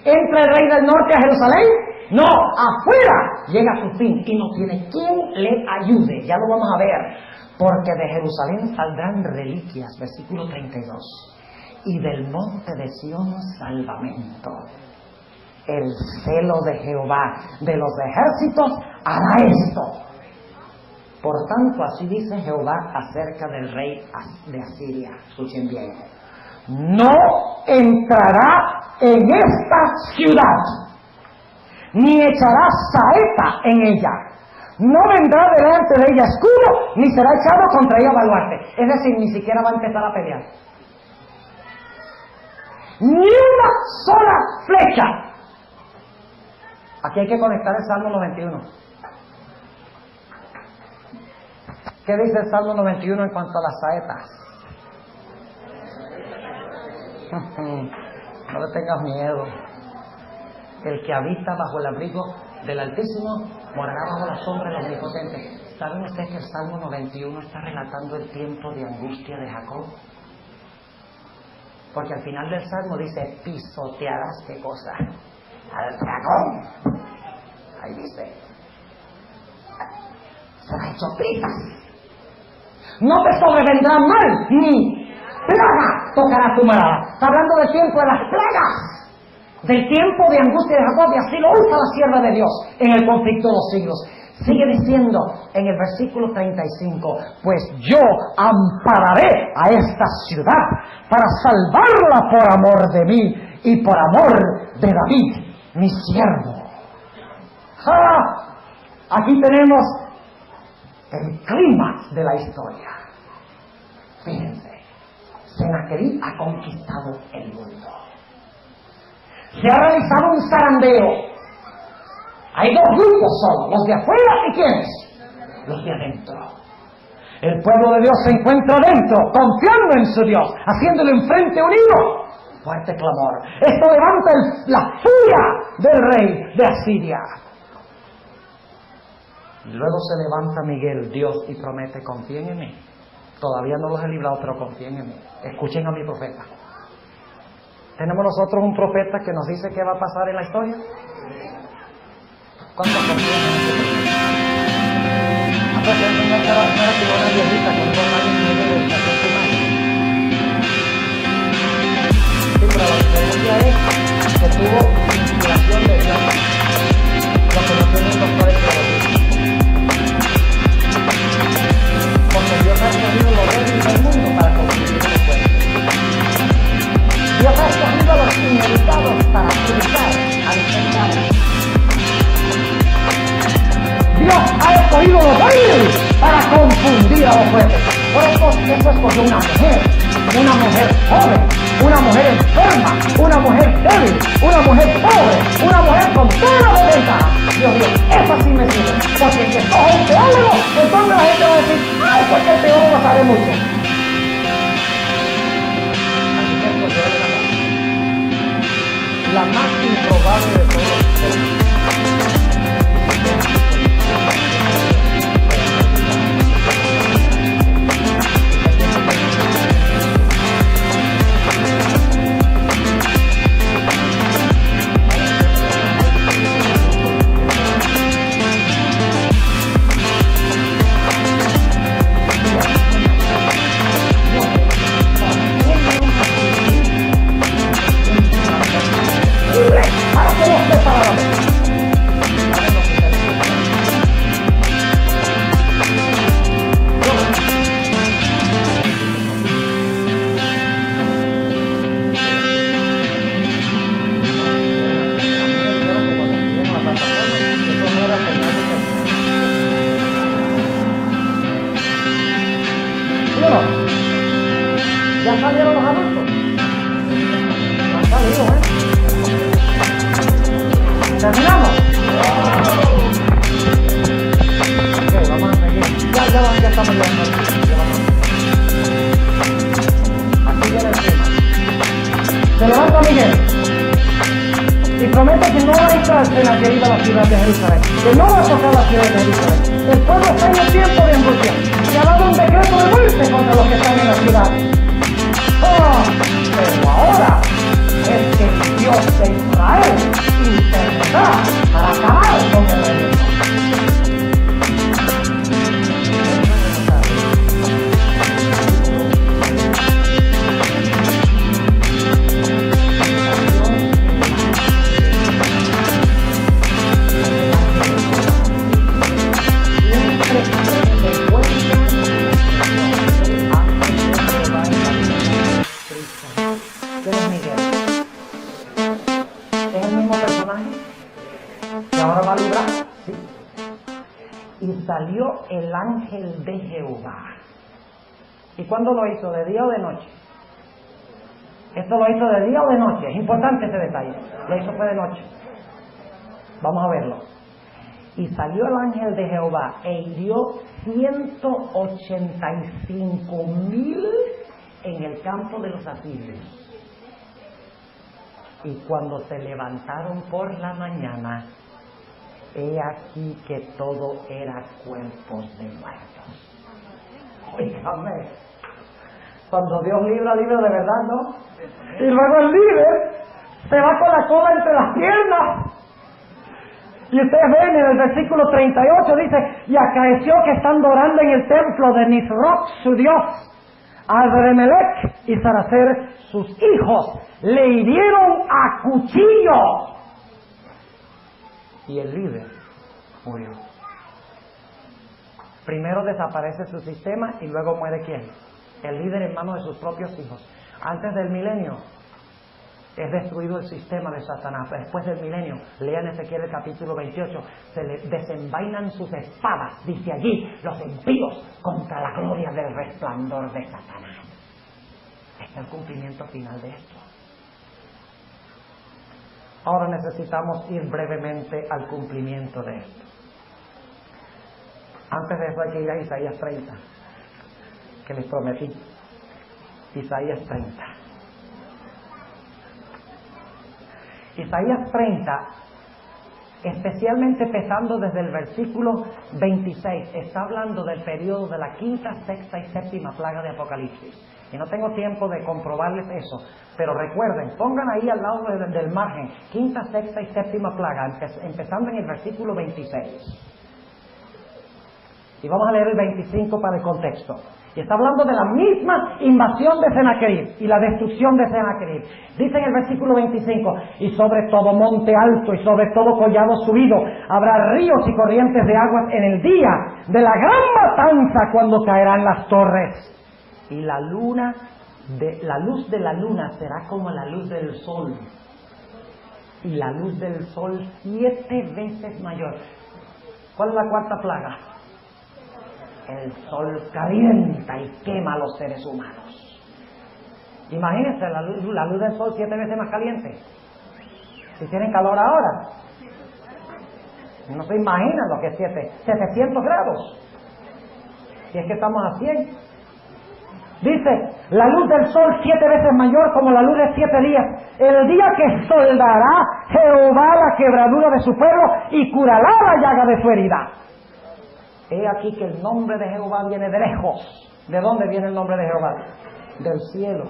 ¿Entra el rey del norte a Jerusalén? No, afuera llega a su fin y no tiene quien le ayude. Ya lo vamos a ver. Porque de Jerusalén saldrán reliquias, versículo 32. Y del monte de Sión salvamento. El celo de Jehová de los ejércitos hará esto. Por tanto, así dice Jehová acerca del rey de Asiria. Escuchen bien. No entrará en esta ciudad, ni echará saeta en ella. No vendrá delante de ella escudo, ni será echado contra ella baluarte. Es decir, ni siquiera va a empezar a pelear. Ni una sola flecha. Aquí hay que conectar el Salmo 91. ¿Qué dice el Salmo 91 en cuanto a las saetas? No le tengas miedo. El que habita bajo el abrigo del Altísimo morará bajo la sombra del Omnipotente. ¿Saben ustedes que el Salmo 91 está relatando el tiempo de angustia de Jacob? Porque al final del Salmo dice, pisotearás, ¿qué cosa? Al dragón. Ahí dice, será hecho pitas. No te sobrevendrá mal, ni plaga tocará tu morada. Está hablando del tiempo de las plagas, del tiempo de angustia de Jacob, y así lo usa la sierva de Dios en el conflicto de los siglos. Sigue diciendo en el versículo 35, pues yo ampararé a esta ciudad para salvarla por amor de mí y por amor de David, mi siervo. ¡Ja! Aquí tenemos el clímax de la historia. Fíjense, Sennacherib ha conquistado el mundo. Se ha realizado un zarandeo. Hay dos grupos solo, los de afuera y ¿quiénes? Los de adentro. El pueblo de Dios se encuentra adentro, confiando en su Dios, haciéndole un frente unido. Fuerte clamor. Esto levanta la furia del rey de Asiria. Y luego se levanta Miguel, Dios, y promete, confíen en mí. Todavía no los he librado, pero confíen en mí. Escuchen a mi profeta. ¿Tenemos nosotros un profeta que nos dice qué va a pasar en la historia? ¿Cuántos confían en ese profeta? Entonces el Señor era una viejita con 2 años y medio de educación primaria. Sí, pero la diferencia es que tuvo inspiración de Dios. Lo que no tiene un doctor en teología. Porque Dios ha escogido los débiles del mundo para construir los fuertes. Dios ha escogido a los inmeditados para purificar a los pecados. Dios ha escogido a los débiles para confundir a los fuertes. Por eso escogió una mujer joven, una mujer enferma, una mujer débil, una mujer pobre, una mujer con toda la desventaja. Dios mío, esa sí me sirve. Porque si escoge un teólogo, entonces la gente va a decir, ay, porque el teólogo sabe mucho. Así que escogió la más improbable de todos. ¿Ya salieron los adultos? No han salido, ¿Terminamos? Ok, vamos a seguir. Ya estamos ya. Aquí viene el tema. Se levanta Miguel y promete que no va a entrar en la querida la ciudad de Jerusalén, que no va a tocar la ciudad de Jerusalén. El pueblo está en el tiempo de angustia y ha dado un decreto de muerte contra los que están en la ciudad. Pero ahora es que el Dios de Israel intervendrá para acabar con el reino. Salió el ángel de Jehová. ¿Y cuándo lo hizo? ¿De día o de noche? ¿Esto lo hizo de día o de noche? Es importante ese detalle. Lo hizo fue de noche. Vamos a verlo. Y salió el ángel de Jehová e hirió 185,000 en el campo de los asirios. Y cuando se levantaron por la mañana, he aquí que todo era cuerpos de muertos. Óigame, cuando Dios libra de verdad, ¿no? Y luego el líder se va con la cola entre las piernas. Y ustedes ven en el versículo 38, dice: y acaeció que estando orando en el templo de Nisroch, su dios, Adremelech y Saracer, sus hijos, le hirieron a cuchillo. Y el líder murió. Primero desaparece su sistema y luego muere ¿quién? El líder en manos de sus propios hijos. Antes del milenio es destruido el sistema de Satanás. Después del milenio, lean Ezequiel el capítulo 28, se le desenvainan sus espadas, dice allí, los impíos contra la gloria del resplandor de Satanás. Está el cumplimiento final de esto. Ahora necesitamos ir brevemente al cumplimiento de esto. Antes de eso hay que ir a Isaías 30, que les prometí. Isaías 30. Isaías 30, especialmente empezando desde el versículo 26, está hablando del periodo de la quinta, sexta y séptima plaga de Apocalipsis. Y no tengo tiempo de comprobarles eso, pero recuerden, pongan ahí al lado del margen, quinta, sexta y séptima plaga, empezando en el versículo 26. Y vamos a leer el 25 para el contexto. Y está hablando de la misma invasión de Sennacherib y la destrucción de Sennacherib. Dice en el versículo 25: y sobre todo monte alto y sobre todo collado subido habrá ríos y corrientes de aguas en el día de la gran matanza, cuando caerán las torres. Y la luz de la luna será como la luz del sol, y la luz del sol 7 veces mayor. ¿Cuál es la cuarta plaga? El sol calienta y quema a los seres humanos. Imagínense la luz del sol 7 veces más caliente. Si tienen calor ahora, no se imaginan lo que es 700 grados. Si es que estamos a 100. Dice: la luz del sol 7 veces mayor como la luz de 7 días, el día que soldará Jehová la quebradura de su pueblo y curará la llaga de su herida. He aquí que el nombre de Jehová viene de lejos. ¿De dónde viene el nombre de Jehová? Del cielo.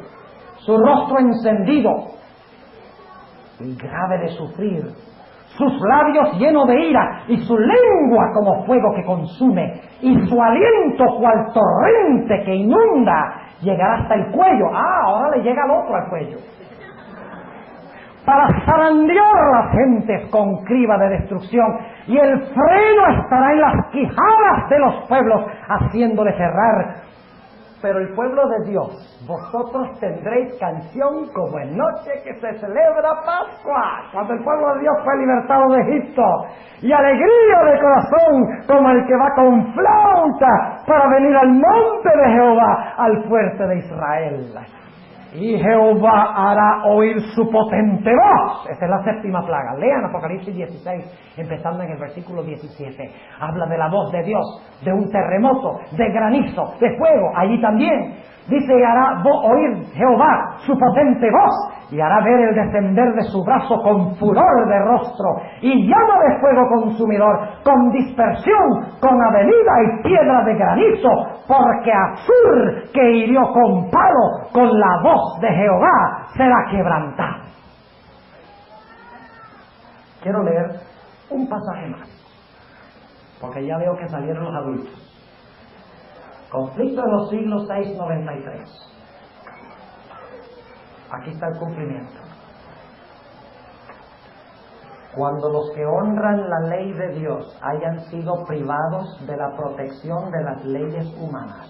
Su rostro encendido y grave de sufrir, sus labios llenos de ira y su lengua como fuego que consume, y su aliento cual torrente que inunda, llegará hasta el cuello. Ahora le llega al otro al cuello, para zarandear las gentes con criba de destrucción, y el freno estará en las quijadas de los pueblos, haciéndole cerrar. Pero el pueblo de Dios, vosotros tendréis canción como en noche que se celebra Pascua, cuando el pueblo de Dios fue libertado de Egipto, y alegría de corazón como el que va con flauta para venir al monte de Jehová, al fuerte de Israel. y Jehová hará oír su potente voz. Esta es la séptima plaga. Lean Apocalipsis 16, empezando en el versículo 17. Habla de la voz de Dios, de un terremoto, de granizo, de fuego. Allí también dice: y hará oír Jehová su potente voz, y hará ver el descender de su brazo con furor de rostro, y llama de fuego consumidor, con dispersión, con avenida y piedra de granizo, porque Asur, que hirió con palo, con la voz de Jehová será quebrantado. Quiero leer un pasaje más, porque ya veo que salieron los adultos. Conflicto de los siglos 693. Aquí está el cumplimiento. Cuando los que honran la ley de Dios hayan sido privados de la protección de las leyes humanas,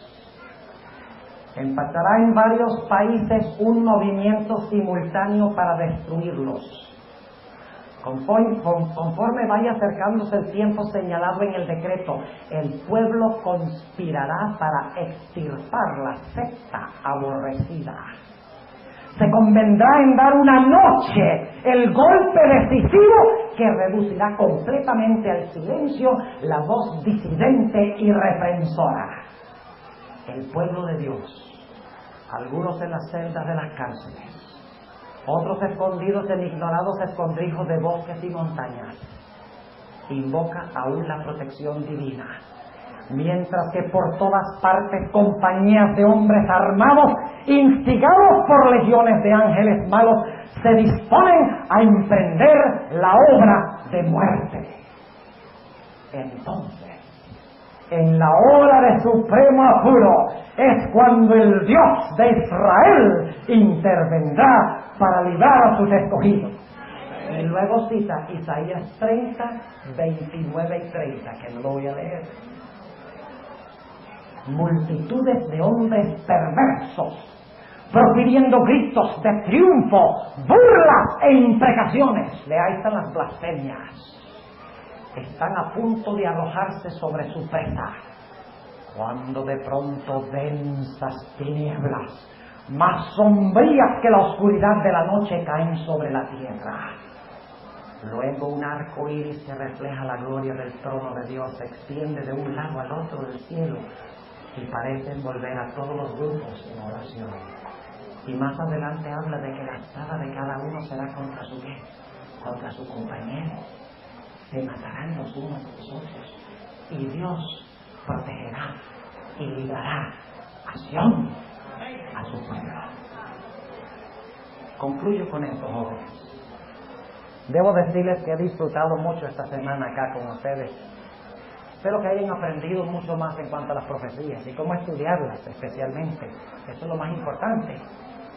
empezará en varios países un movimiento simultáneo para destruirlos. Conforme vaya acercándose el tiempo señalado en el decreto, el pueblo conspirará para extirpar la secta aborrecida. Se convendrá en dar una noche el golpe decisivo que reducirá completamente al silencio la voz disidente y reprensora. El pueblo de Dios, algunos en las celdas de las cárceles, otros escondidos en ignorados escondrijos de bosques y montañas, invoca aún la protección divina, mientras que por todas partes compañías de hombres armados, instigados por legiones de ángeles malos, se disponen a emprender la obra de muerte. Entonces, en la hora de supremo apuro, es cuando el Dios de Israel intervendrá para librar a sus escogidos. Y luego cita Isaías 30, 29 y 30, que no lo voy a leer. Multitudes de hombres perversos, profiriendo gritos de triunfo, burlas e imprecaciones. De ahí están las blasfemias. Están a punto de arrojarse sobre su presa, cuando de pronto densas tinieblas, más sombrías que la oscuridad de la noche, caen sobre la tierra. Luego un arco iris que refleja la gloria del trono de Dios se extiende de un lado al otro del cielo y parece envolver a todos los grupos en oración. Y más adelante habla de que la espada de cada uno será contra su qué, contra su compañero. Se matarán los unos a los otros, y Dios protegerá y librará a Sión, a su pueblo. Concluyo con esto, jóvenes. Debo decirles que he disfrutado mucho esta semana acá con ustedes. Espero que hayan aprendido mucho más en cuanto a las profecías y cómo estudiarlas especialmente. Eso es lo más importante.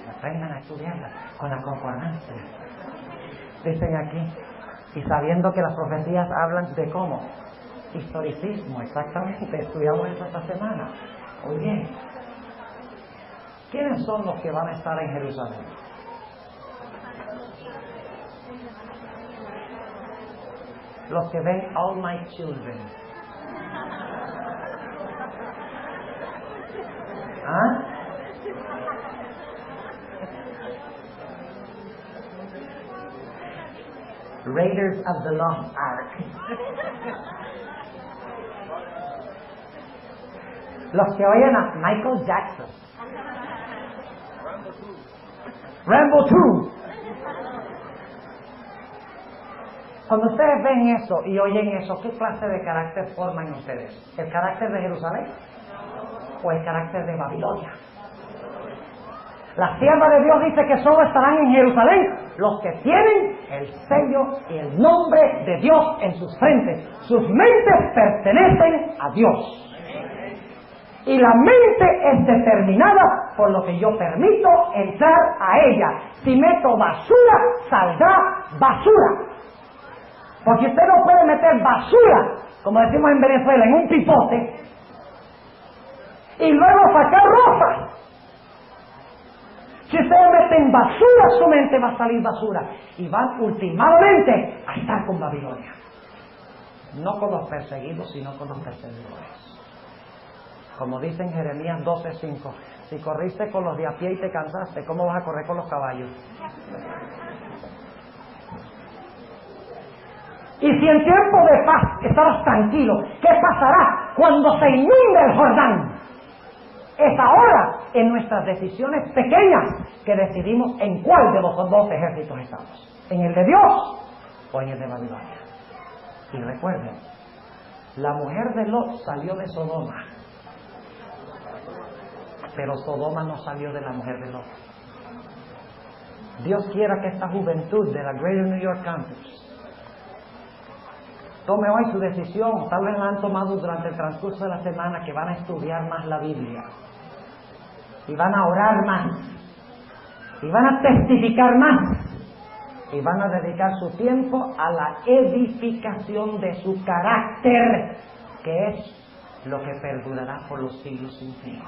Que aprendan a estudiarlas con la concordancia. Dicen aquí, y sabiendo que las profecías hablan de cómo. Historicismo, exactamente. Estudiamos eso esta semana. Muy bien. ¿Quiénes son los que van a estar en Jerusalén? Los que ven All My Children. ¿Ah? Raiders of the Lost Ark. Los que oyen a Michael Jackson. Rambo 2. Cuando ustedes ven eso y oyen eso, ¿qué clase de carácter forman ustedes? ¿El carácter de Jerusalén o el carácter de Babilonia? La sierva de Dios dice que solo estarán en Jerusalén los que tienen el sello y el nombre de Dios en sus frentes. Sus mentes pertenecen a Dios. Y la mente es determinada por lo que yo permito entrar a ella. Si meto basura, saldrá basura. Porque usted no puede meter basura, como decimos en Venezuela, en un pipote y luego sacar rosas. Si ustedes meten basura, su mente va a salir basura y van ultimadamente a estar con Babilonia. No con los perseguidos, sino con los perseguidores. Como dice en Jeremías 12:5, Si corriste con los de a pie y te cansaste, ¿cómo vas a correr con los caballos? Y si en tiempo de paz estabas tranquilo, ¿qué pasará cuando se inunde el Jordán? Es ahora, en nuestras decisiones pequeñas, que decidimos en cuál de los dos ejércitos estamos. ¿En el de Dios o en el de Babilonia? Y recuerden, la mujer de Lot salió de Sodoma, pero Sodoma no salió de la mujer de Lot. Dios quiera que esta juventud de la Greater New York Campus tome hoy su decisión, tal vez la han tomado durante el transcurso de la semana, que van a estudiar más la Biblia, y van a orar más, y van a testificar más, y van a dedicar su tiempo a la edificación de su carácter, que es lo que perdurará por los siglos sin fin.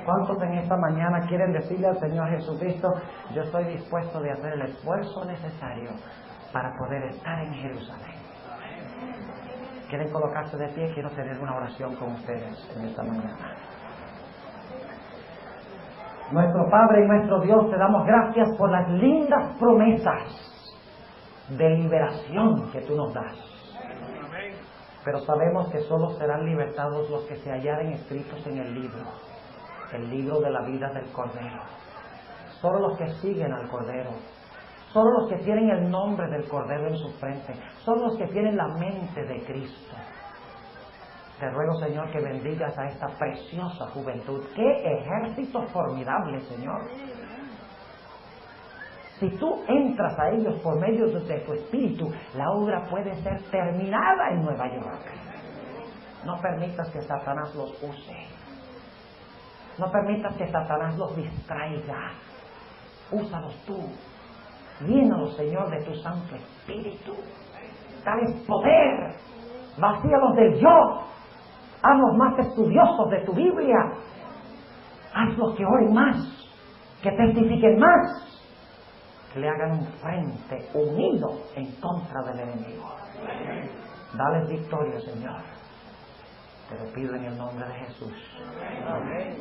¿Cuántos en esta mañana quieren decirle al Señor Jesucristo: yo estoy dispuesto de hacer el esfuerzo necesario para poder estar en Jerusalén? ¿Quieren colocarse de pie? Quiero tener una oración con ustedes en esta mañana. Nuestro Padre y nuestro Dios, te damos gracias por las lindas promesas de liberación que tú nos das. Pero sabemos que solo serán libertados los que se hallaren escritos en el libro de la vida del Cordero. Solo los que siguen al Cordero, solo los que tienen el nombre del Cordero en su frente, solo los que tienen la mente de Cristo. Te ruego, Señor, que bendigas a esta preciosa juventud. ¡Qué ejército formidable, Señor! Si tú entras a ellos por medio de tu Espíritu, la obra puede ser terminada en Nueva York. No permitas que Satanás los use. No permitas que Satanás los distraiga. Úsalos tú. Llénalos, Señor, de tu Santo Espíritu. Dales poder. Vacíalos del yo. Hazlos más estudiosos de tu Biblia. Hazlos que oren más, que testifiquen más, que le hagan un frente unido en contra del enemigo. Dales victoria, Señor. Te lo pido en el nombre de Jesús. Amén.